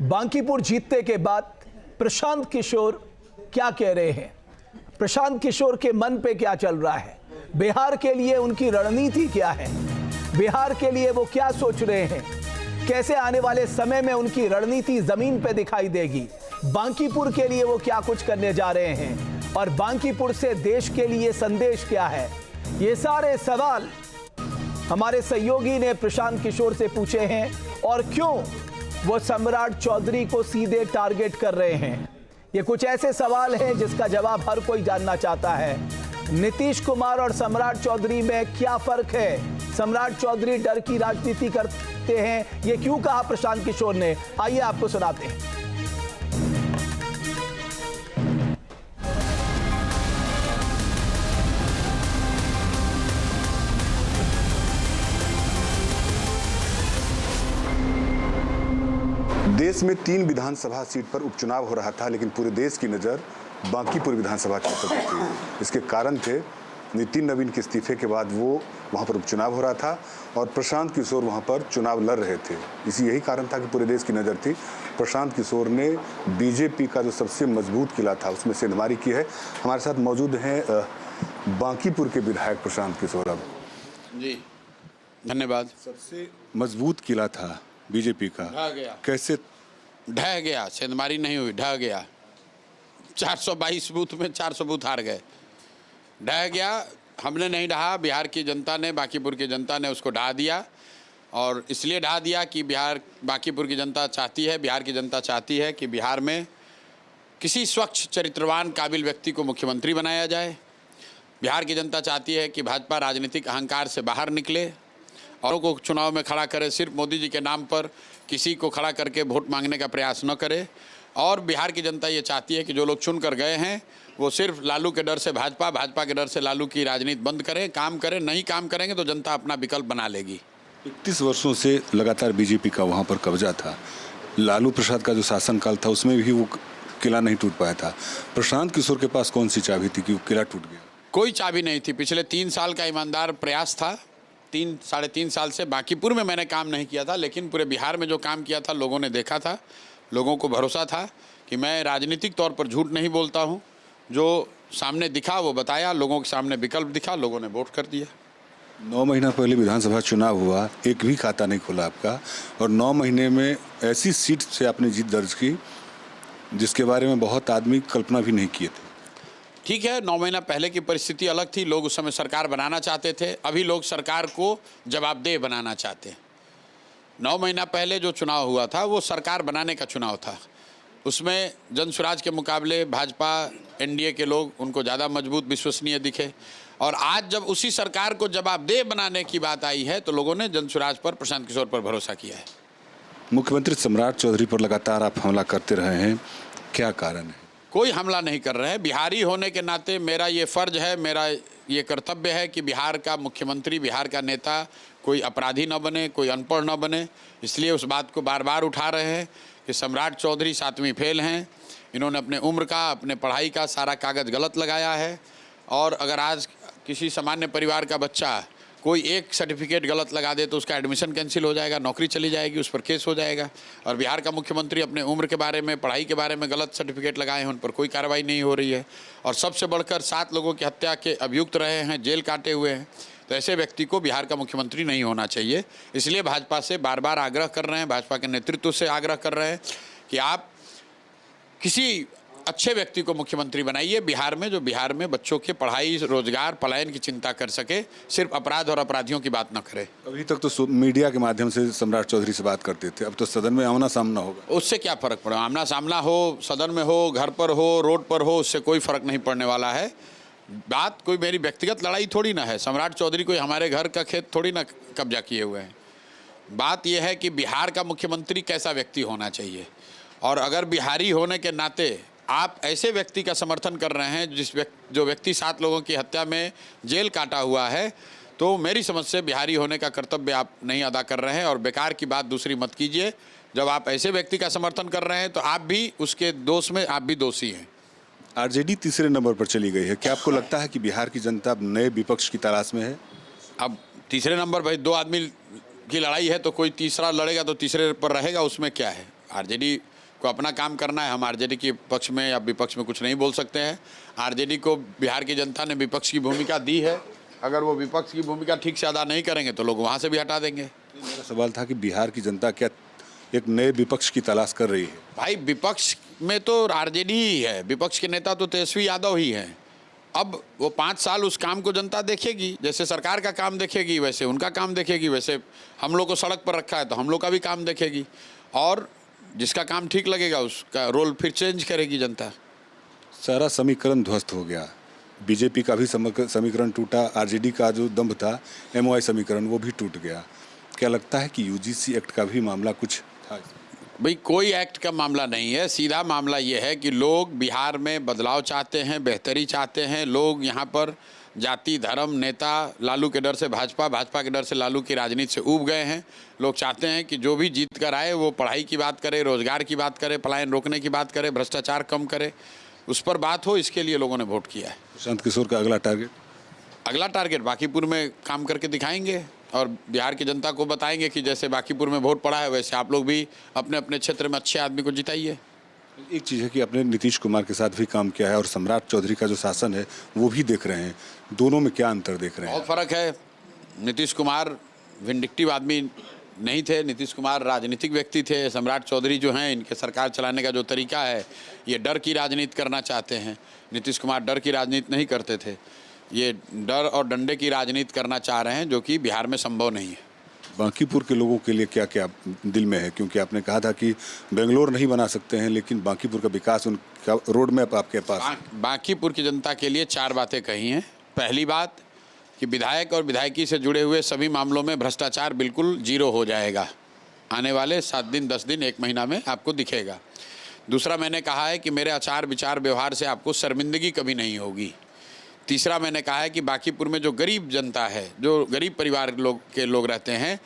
बांकीपुर जीतने के बाद प्रशांत किशोर क्या कह रहे हैं, प्रशांत किशोर के मन पे क्या चल रहा है, बिहार के लिए उनकी रणनीति क्या है, बिहार के लिए वो क्या सोच रहे हैं, कैसे आने वाले समय में उनकी रणनीति जमीन पे दिखाई देगी, बांकीपुर के लिए वो क्या कुछ करने जा रहे हैं और बांकीपुर से देश के लिए संदेश क्या है, ये सारे सवाल हमारे सहयोगी ने प्रशांत किशोर से पूछे हैं। और क्यों वो सम्राट चौधरी को सीधे टारगेट कर रहे हैं, ये कुछ ऐसे सवाल हैं जिसका जवाब हर कोई जानना चाहता है। नीतीश कुमार और सम्राट चौधरी में क्या फर्क है, सम्राट चौधरी डर की राजनीति करते हैं, ये क्यों कहा प्रशांत किशोर ने, आइए आपको सुनाते हैं। देश में 3 विधानसभा सीट पर उपचुनाव हो रहा था, लेकिन पूरे देश की नज़र बांकीपुर विधानसभा क्षेत्र पर थी। इसके कारण थे नितिन नवीन के इस्तीफे के बाद वो वहाँ पर उपचुनाव हो रहा था और प्रशांत किशोर वहाँ पर चुनाव लड़ रहे थे। यही कारण था कि पूरे देश की नज़र थी। प्रशांत किशोर ने बीजेपी का जो सबसे मजबूत किला था उसमें सेंधमारी की है। हमारे साथ मौजूद हैं बांकीपुर के विधायक प्रशांत किशोर। अब जी धन्यवाद। सबसे मजबूत किला था बीजेपी का, ढह गया। कैसे ढह गया? सेंधमारी नहीं हुई, ढह गया। 422 बूथ में 400 बूथ हार गए, ढह गया। हमने नहीं ढहा, बिहार की जनता ने, बांकीपुर की जनता ने उसको ढहा दिया। और इसलिए ढहा दिया कि बांकीपुर की जनता चाहती है, बिहार की जनता चाहती है कि बिहार में किसी स्वच्छ चरित्रवान काबिल व्यक्ति को मुख्यमंत्री बनाया जाए। बिहार की जनता चाहती है कि भाजपा राजनीतिक अहंकार से बाहर निकले, औरों को चुनाव में खड़ा करे, सिर्फ मोदी जी के नाम पर किसी को खड़ा करके वोट मांगने का प्रयास न करे। और बिहार की जनता ये चाहती है कि जो लोग चुन कर गए हैं वो सिर्फ लालू के डर से भाजपा, भाजपा के डर से लालू की राजनीति बंद करें, काम करें। नहीं काम करेंगे तो जनता अपना विकल्प बना लेगी। 31 वर्षों से लगातार बीजेपी का वहाँ पर कब्जा था। लालू प्रसाद का जो शासनकाल था उसमें भी वो किला नहीं टूट पाया था। प्रशांत किशोर के पास कौन सी चाबी थी कि वो किला टूट गया? कोई चाबी नहीं थी। पिछले 3 साल का ईमानदार प्रयास था। 3-3.5 साल से बांकीपुर में मैंने काम नहीं किया था, लेकिन पूरे बिहार में जो काम किया था लोगों ने देखा था। लोगों को भरोसा था कि मैं राजनीतिक तौर पर झूठ नहीं बोलता हूं। जो सामने दिखा वो बताया, लोगों के सामने विकल्प दिखा, लोगों ने वोट कर दिया। 9 महीना पहले विधानसभा चुनाव हुआ, एक भी खाता नहीं खुला आपका, और 9 महीने में ऐसी सीट से आपने जीत दर्ज की जिसके बारे में बहुत आदमी कल्पना भी नहीं किए थे। ठीक है, 9 महीना पहले की परिस्थिति अलग थी। लोग उस समय सरकार बनाना चाहते थे, अभी लोग सरकार को जवाबदेह बनाना चाहते हैं। 9 महीना पहले जो चुनाव हुआ था वो सरकार बनाने का चुनाव था। उसमें जनसुराज के मुकाबले भाजपा, एनडीए के लोग उनको ज़्यादा मजबूत, विश्वसनीय दिखे। और आज जब उसी सरकार को जवाबदेह बनाने की बात आई है तो लोगों ने जनसुराज पर, प्रशांत किशोर पर भरोसा किया है। मुख्यमंत्री सम्राट चौधरी पर लगातार आप हमला करते रहे हैं, क्या कारण है? कोई हमला नहीं कर रहे हैं। बिहारी होने के नाते मेरा ये फ़र्ज है, मेरा ये कर्तव्य है कि बिहार का मुख्यमंत्री, बिहार का नेता कोई अपराधी न बने, कोई अनपढ़ न बने। इसलिए उस बात को बार बार उठा रहे हैं कि सम्राट चौधरी 7वीं फेल हैं। इन्होंने अपने उम्र का, अपने पढ़ाई का सारा कागज़ गलत लगाया है। और अगर आज किसी सामान्य परिवार का बच्चा कोई एक सर्टिफिकेट गलत लगा दे तो उसका एडमिशन कैंसिल हो जाएगा, नौकरी चली जाएगी, उस पर केस हो जाएगा। और बिहार का मुख्यमंत्री अपने उम्र के बारे में, पढ़ाई के बारे में गलत सर्टिफिकेट लगाए हैं, उन पर कोई कार्रवाई नहीं हो रही है। और सबसे बढ़कर 7 लोगों की हत्या के अभियुक्त रहे हैं, जेल काटे हुए हैं। तो ऐसे व्यक्ति को बिहार का मुख्यमंत्री नहीं होना चाहिए। इसलिए भाजपा से बार बार आग्रह कर रहे हैं, भाजपा के नेतृत्व से आग्रह कर रहे हैं कि आप किसी अच्छे व्यक्ति को मुख्यमंत्री बनाइए बिहार में, जो बिहार में बच्चों के पढ़ाई, रोजगार, पलायन की चिंता कर सके, सिर्फ अपराध और अपराधियों की बात न करे। अभी तक तो मीडिया के माध्यम से सम्राट चौधरी से बात करते थे, अब तो सदन में आमना सामना होगा। उससे क्या फ़र्क पड़ा? आमना सामना हो, सदन में हो, घर पर हो, रोड पर हो, उससे कोई फ़र्क नहीं पड़ने वाला है। बात कोई मेरी व्यक्तिगत लड़ाई थोड़ी ना है। सम्राट चौधरी कोई हमारे घर का खेत थोड़ी ना कब्जा किए हुए हैं। बात यह है कि बिहार का मुख्यमंत्री कैसा व्यक्ति होना चाहिए। और अगर बिहारी होने के नाते आप ऐसे व्यक्ति का समर्थन कर रहे हैं जो व्यक्ति 7 लोगों की हत्या में जेल काटा हुआ है, तो मेरी समझ से बिहारी होने का कर्तव्य आप नहीं अदा कर रहे हैं। और बेकार की बात दूसरी मत कीजिए। जब आप ऐसे व्यक्ति का समर्थन कर रहे हैं तो आप भी उसके दोष में आप भी दोषी हैं। आरजेडी तीसरे नंबर पर चली गई है, क्या आपको लगता है कि बिहार की जनता अब नए विपक्ष की तलाश में है? अब तीसरे नंबर, भाई 2 आदमी की लड़ाई है तो कोई तीसरा लड़ेगा तो तीसरे पर रहेगा, उसमें क्या है। आरजेडी को अपना काम करना है। हम आरजेडी के पक्ष में या विपक्ष में कुछ नहीं बोल सकते हैं। आरजेडी को बिहार की जनता ने विपक्ष की भूमिका दी है। अगर वो विपक्ष की भूमिका ठीक से अदा नहीं करेंगे तो लोग वहाँ से भी हटा देंगे। मेरा सवाल था कि बिहार की जनता क्या एक नए विपक्ष की तलाश कर रही है? भाई विपक्ष में तो आरजेडी ही है, विपक्ष के नेता तो तेजस्वी यादव ही हैं। अब वो 5 साल उस काम को जनता देखेगी, जैसे सरकार का काम देखेगी वैसे उनका काम देखेगी, वैसे हम लोग को सड़क पर रखा है तो हम लोग का भी काम देखेगी, और जिसका काम ठीक लगेगा उसका रोल फिर चेंज करेगी जनता। सारा समीकरण ध्वस्त हो गया, बीजेपी का भी समीकरण टूटा, आरजेडी का जो दम्भ था एमओआई समीकरण वो भी टूट गया। क्या लगता है कि यूजीसी एक्ट का भी मामला कुछ था? भाई कोई एक्ट का मामला नहीं है, सीधा मामला ये है कि लोग बिहार में बदलाव चाहते हैं, बेहतरी चाहते हैं। लोग यहाँ पर जाति धर्म नेता लालू के डर से भाजपा, भाजपा के डर से लालू की राजनीति से ऊब गए हैं। लोग चाहते हैं कि जो भी जीत कर आए वो पढ़ाई की बात करे, रोजगार की बात करे, पलायन रोकने की बात करे, भ्रष्टाचार कम करे, उस पर बात हो, इसके लिए लोगों ने वोट किया है। प्रशांत किशोर का अगला टारगेट बांकीपुर में काम करके दिखाएंगे और बिहार की जनता को बताएंगे कि जैसे बांकीपुर में वोट पड़ा है वैसे आप लोग भी अपने अपने क्षेत्र में अच्छे आदमी को जिताइए। एक चीज़ है कि आपने नीतीश कुमार के साथ भी काम किया है और सम्राट चौधरी का जो शासन है वो भी देख रहे हैं, दोनों में क्या अंतर देख रहे हैं? बहुत फ़र्क है। नीतीश कुमार विंडिक्टिव आदमी नहीं थे, नीतीश कुमार राजनीतिक व्यक्ति थे। सम्राट चौधरी जो हैं, इनके सरकार चलाने का जो तरीका है ये डर की राजनीति करना चाहते हैं। नीतीश कुमार डर की राजनीति नहीं करते थे, ये डर और डंडे की राजनीति करना चाह रहे हैं, जो कि बिहार में संभव नहीं है। बांकीपुर के लोगों के लिए क्या क्या दिल में है? क्योंकि आपने कहा था कि बेंगलोर नहीं बना सकते हैं, लेकिन बांकीपुर का विकास, उनका रोड मैप आपके पास। बांकीपुर की जनता के लिए 4 बातें कही हैं। पहली बात कि विधायक और विधायकी से जुड़े हुए सभी मामलों में भ्रष्टाचार बिल्कुल जीरो हो जाएगा, आने वाले 7 दिन 10 दिन 1 महीना में आपको दिखेगा। दूसरा मैंने कहा है कि मेरे आचार विचार व्यवहार से आपको शर्मिंदगी कभी नहीं होगी। तीसरा मैंने कहा है कि बांकीपुर में जो गरीब जनता है, जो गरीब परिवार के लोग रहते हैं,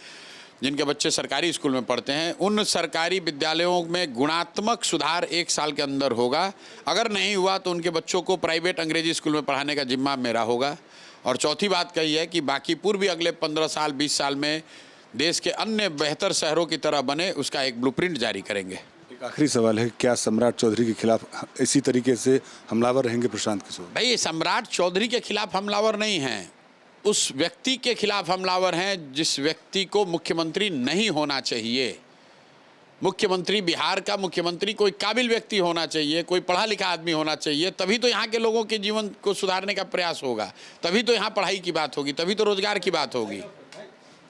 जिनके बच्चे सरकारी स्कूल में पढ़ते हैं, उन सरकारी विद्यालयों में गुणात्मक सुधार 1 साल के अंदर होगा। अगर नहीं हुआ तो उनके बच्चों को प्राइवेट अंग्रेजी स्कूल में पढ़ाने का जिम्मा मेरा होगा। और चौथी बात कही है कि बांकीपुर भी अगले 15 साल 20 साल में देश के अन्य बेहतर शहरों की तरह बने, उसका एक ब्लूप्रिंट जारी करेंगे। एक आखिरी सवाल है, क्या सम्राट चौधरी के खिलाफ इसी तरीके से हमलावर रहेंगे प्रशांत किशोर? भाई सम्राट चौधरी के खिलाफ हमलावर नहीं हैं, उस व्यक्ति के खिलाफ हमलावर हैं जिस व्यक्ति को मुख्यमंत्री नहीं होना चाहिए। मुख्यमंत्री, बिहार का मुख्यमंत्री कोई काबिल व्यक्ति होना चाहिए, कोई पढ़ा लिखा आदमी होना चाहिए, तभी तो यहाँ के लोगों के जीवन को सुधारने का प्रयास होगा, तभी तो यहाँ पढ़ाई की बात होगी, तभी तो रोजगार की बात होगी।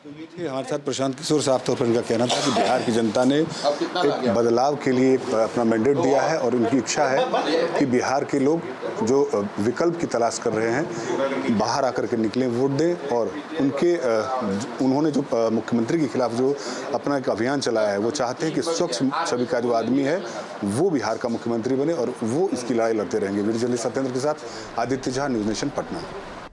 हमारे साथ प्रशांत किशोर साफ तौर पर इनका कहना था कि बिहार की जनता ने एक बदलाव के लिए अपना मैंडेट दिया है और उनकी इच्छा है कि बिहार के लोग जो विकल्प की तलाश कर रहे हैं बाहर आकर के निकलें, वोट दें। और उन्होंने जो मुख्यमंत्री के खिलाफ जो अपना एक अभियान चलाया है, वो चाहते हैं कि स्वच्छ छवि का जो आदमी है वो बिहार का मुख्यमंत्री बने और वो इसकी लड़ाई लड़ते रहेंगे। वीडियो जर्नलिस्ट सत्येंद्र के साथ आदित्य झा, न्यूज़ नेशन, पटना।